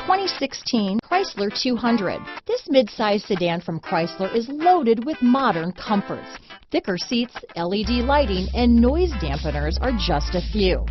2016 Chrysler 200. This midsize sedan from Chrysler is loaded with modern comforts. Thicker seats, LED lighting, and noise dampeners are just a few.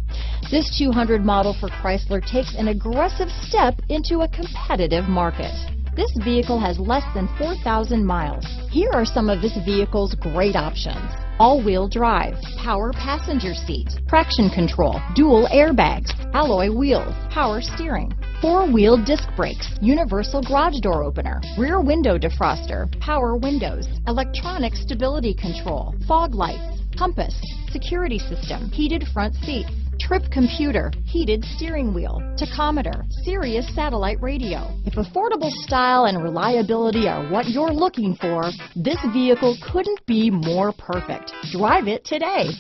This 200 model for Chrysler takes an aggressive step into a competitive market. This vehicle has less than 4,000 miles. Here are some of this vehicle's great options: all-wheel drive, power passenger seat, traction control, dual airbags, alloy wheels, power steering, four-wheel disc brakes, universal garage door opener, rear window defroster, power windows, electronic stability control, fog lights, compass, security system, heated front seats, trip computer, heated steering wheel, tachometer, Sirius satellite radio. If affordable style and reliability are what you're looking for, this vehicle couldn't be more perfect. Drive it today.